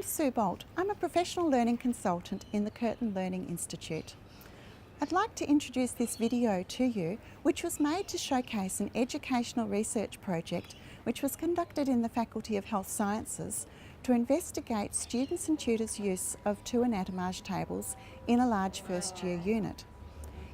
Sue Bolt. I'm a professional learning consultant in the Curtin Learning Institute. I'd like to introduce this video to you, which was made to showcase an educational research project which was conducted in the Faculty of Health Sciences to investigate students and tutors' use of two anatomage tables in a large first year unit.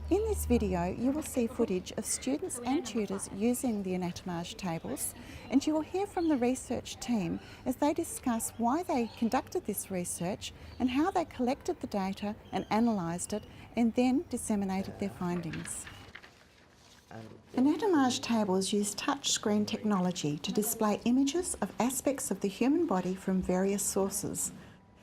In this video you will see footage of students and tutors using the anatomage tables, and you will hear from the research team as they discuss why they conducted this research and how they collected the data and analysed it and then disseminated their findings. Anatomage tables use touchscreen technology to display images of aspects of the human body from various sources.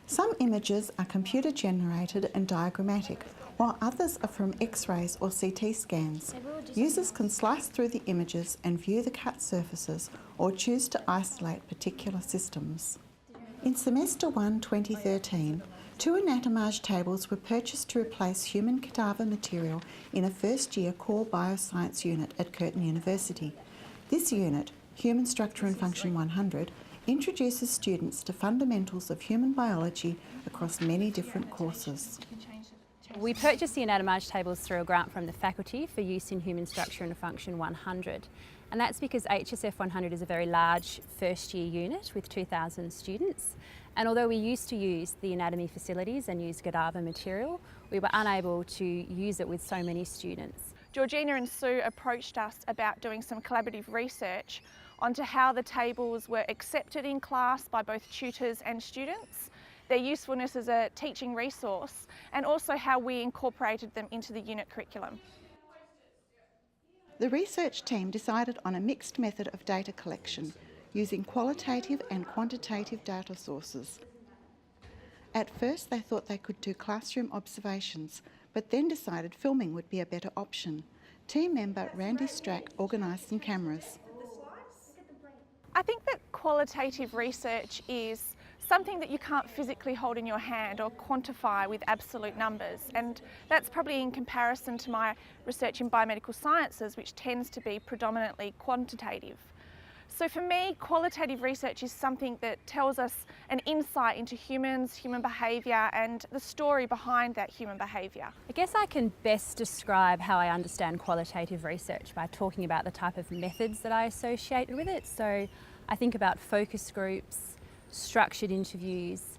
Some images are computer generated and diagrammatic, while others are from X-rays or CT scans. Users can slice through the images and view the cut surfaces or choose to isolate particular systems. In Semester 1 2013, two anatomage tables were purchased to replace human cadaver material in a first-year core bioscience unit at Curtin University. This unit, Human Structure and Function 100, introduces students to fundamentals of human biology across many different courses. We purchased the Anatomage tables through a grant from the faculty for use in Human Structure and Function 100. And that's because HSF 100 is a very large first year unit with 2,000 students. And although we used to use the anatomy facilities and use cadaver material, we were unable to use it with so many students. Georgina and Sue approached us about doing some collaborative research onto how the tables were accepted in class by both tutors and students, their usefulness as a teaching resource, and also how we incorporated them into the unit curriculum. The research team decided on a mixed method of data collection using qualitative and quantitative data sources. At first they thought they could do classroom observations, but then decided filming would be a better option. Team member Randy Strack organised some cameras. I think that qualitative research is something that you can't physically hold in your hand or quantify with absolute numbers, and that's probably in comparison to my research in biomedical sciences, which tends to be predominantly quantitative. So for me, qualitative research is something that tells us an insight into humans, human behaviour, and the story behind that human behaviour. I guess I can best describe how I understand qualitative research by talking about the type of methods that I associate with it. So I think about focus groups, structured interviews,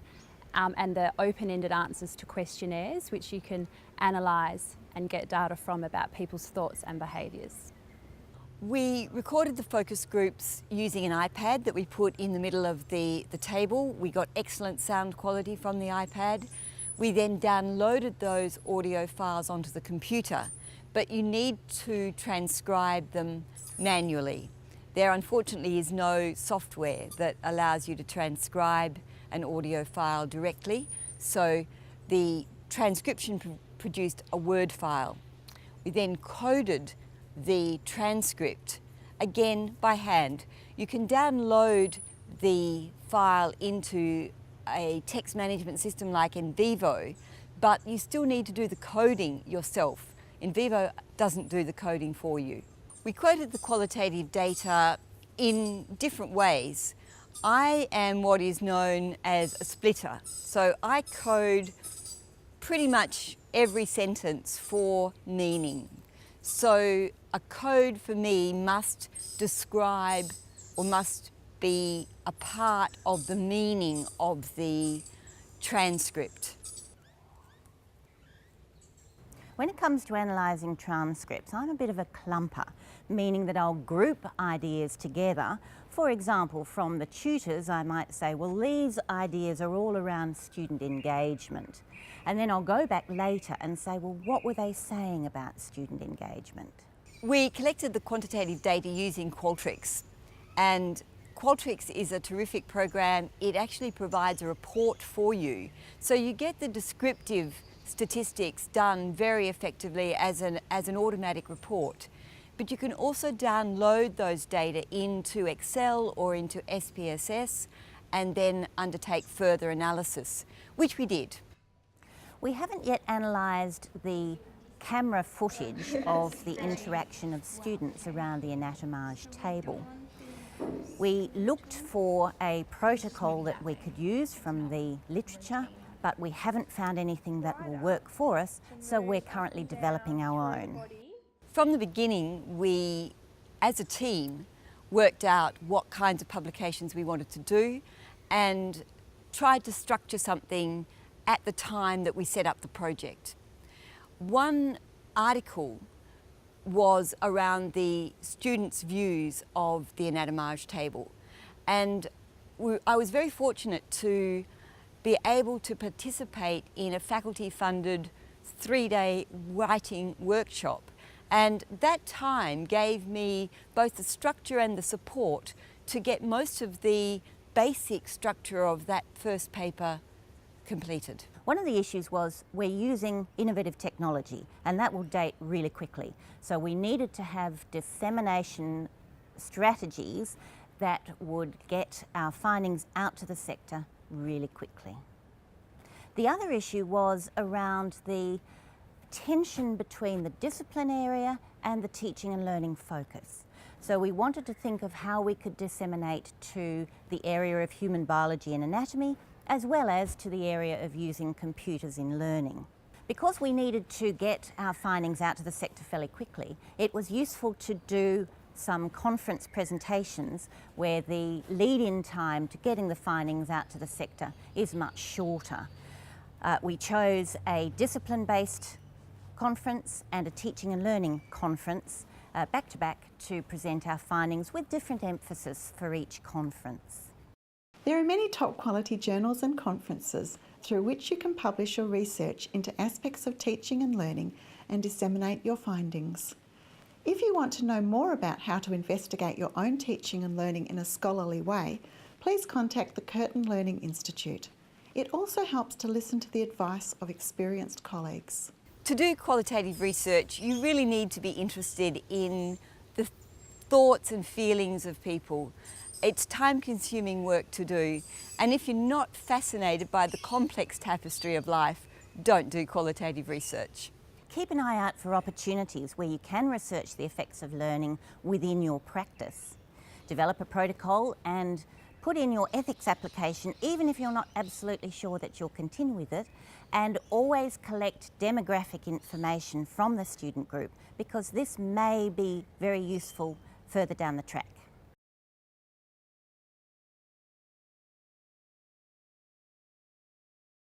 and the open-ended answers to questionnaires, which you can analyse and get data from about people's thoughts and behaviours. We recorded the focus groups using an iPad that we put in the middle of the table. We got excellent sound quality from the iPad. We then downloaded those audio files onto the computer, but you need to transcribe them manually. There unfortunately is no software that allows you to transcribe an audio file directly, so the transcription produced a Word file. We then coded the transcript, again by hand. You can download the file into a text management system like NVivo, but you still need to do the coding yourself. NVivo doesn't do the coding for you. We quoted the qualitative data in different ways. I am what is known as a splitter, so I code pretty much every sentence for meaning. So a code for me must describe or must be a part of the meaning of the transcript. When it comes to analysing transcripts, I'm a bit of a clumper, meaning that I'll group ideas together. For example, from the tutors, I might say, well, these ideas are all around student engagement. And then I'll go back later and say, well, what were they saying about student engagement? We collected the quantitative data using Qualtrics, and Qualtrics is a terrific program. It actually provides a report for you. So you get the descriptive statistics done very effectively as an automatic report. But you can also download those data into Excel or into SPSS and then undertake further analysis, which we did. We haven't yet analysed the camera footage of the interaction of students around the Anatomage table. We looked for a protocol that we could use from the literature, but we haven't found anything that will work for us, so we're currently developing our own. From the beginning, we, as a team, worked out what kinds of publications we wanted to do and tried to structure something at the time that we set up the project. One article was around the students' views of the Anatomage table, and I was very fortunate to be able to participate in a faculty-funded 3-day writing workshop, and that time gave me both the structure and the support to get most of the basic structure of that first paper completed. One of the issues was we're using innovative technology, and that will date really quickly. So we needed to have dissemination strategies that would get our findings out to the sector really quickly. The other issue was around the tension between the discipline area and the teaching and learning focus. So we wanted to think of how we could disseminate to the area of human biology and anatomy, as well as to the area of using computers in learning. Because we needed to get our findings out to the sector fairly quickly, it was useful to do some conference presentations where the lead-in time to getting the findings out to the sector is much shorter. We chose a discipline-based conference and a teaching and learning conference back-to-back to present our findings with different emphasis for each conference. There are many top quality journals and conferences through which you can publish your research into aspects of teaching and learning and disseminate your findings. If you want to know more about how to investigate your own teaching and learning in a scholarly way, please contact the Curtin Learning Institute. It also helps to listen to the advice of experienced colleagues. To do qualitative research, you really need to be interested in the thoughts and feelings of people. It's time-consuming work to do, and if you're not fascinated by the complex tapestry of life, don't do qualitative research. Keep an eye out for opportunities where you can research the effects of learning within your practice. Develop a protocol and put in your ethics application, even if you're not absolutely sure that you'll continue with it, and always collect demographic information from the student group, because this may be very useful further down the track.